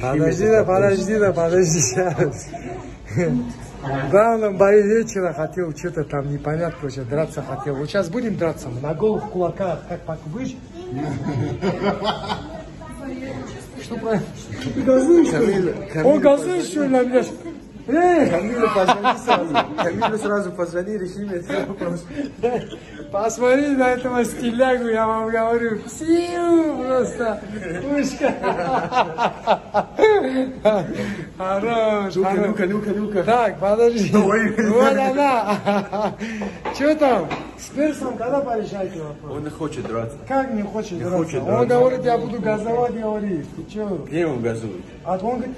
Подожди сейчас. Да, он бои вечера хотел, что-то там непонятно, короче, драться хотел. Вот сейчас будем драться, на голых кулаках, как выжить. Что правильно? Ты газуешь, что ли? Он газует, что ли, на меня? Камилю сразу позвони, решим этот вопрос. Посмотри на этого стилягу, я вам говорю, псиу, просто пушка. Хорош, Ну-ка. Так, подожди. Вот она. Что там? С персом когда порешаете вопрос? Он не хочет драться. Как не хочет драться? Он говорит, я буду газовать, говорит. Ты что? Где он газует?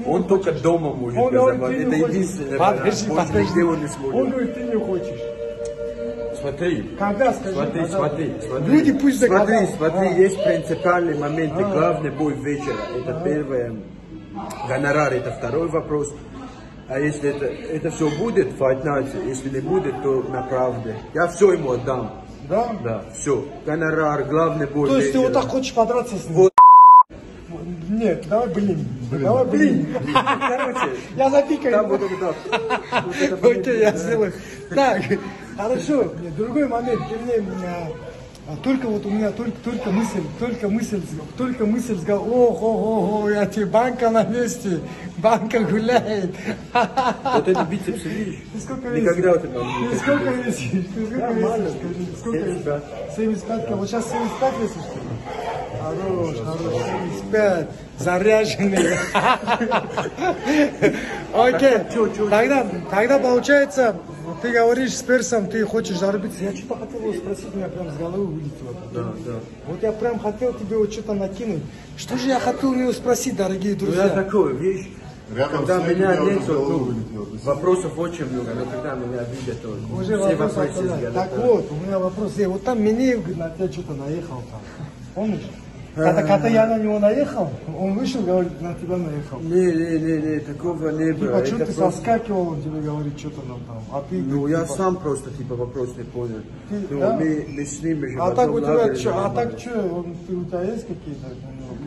Он только дома может газовать. Это единственное. Подожди. Он не сможет. Он говорит, ты не хочешь. Смотри. Когда, скажи? Смотри. Люди пусть Смотри, есть принципиальные моменты. Главный бой вечера. Это первое. Гонорар, это второй вопрос. А если это все будет, Fight Night, если не будет, то на правде. Я все ему отдам. Да? Да, все. Гонорар, главный бой. То есть ты вот так хочешь подраться с ним? Вот. Нет, давай блин. Короче, я запикаю. Там вот это да. Окей, я сделаю. Так, хорошо. Другой момент. Ты мне... Только вот у меня только мысль сказал, ого, я тебе банка на месте, банка гуляет. Вот это бицепсы, видишь? Ты сколько весишь? Никогда вот это не Ты сколько весишь? Нормально. Сколько весишь? 75. Вот сейчас 75 весишь? Хорош, 75. Заряженный. Окей. Тогда получается, ты говоришь с персом, ты хочешь зарубиться. Я что-то хотел его спросить, у меня прям с головы вылетело. Да. Вот я прям хотел тебе вот что-то накинуть. Что же я хотел у него спросить, дорогие друзья? Я такой, видишь, когда меня нет, вопросов очень много, но когда меня видят, то уже все вопрос вопросы отправляют. Так вот, у меня вопрос. Вот там Минеев на тебя что-то наехал там. Помнишь? Когда я на него наехал, он вышел, говорит, на тебя наехал. Не, такого не было. Типа, что ты соскакивал, он тебе говорит, что-то нам там. А ты, ну, я сам просто, вопрос не понял. Мы с ним же... А так у тебя что? А так что? У тебя есть какие-то?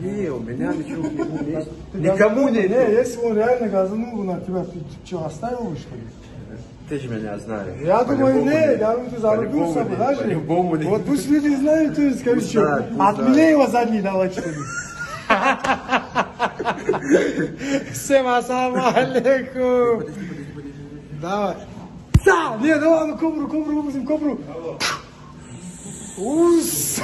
Не, у меня ничего не есть. Никому не. Не, если он реально газанул на тебя, ты что, оставил его, что ли? Ты же меня знаешь. Я думаю, нет, я думаю, ты зарубился бы, даже. По-любому не. Вот пусть люди знают, то есть, скажи, что. От Минеева задний давай, что ли. Всем ассаламу алейкум. Давай. Да, не, давай, ну кобру, выпустим, кобру. Ус.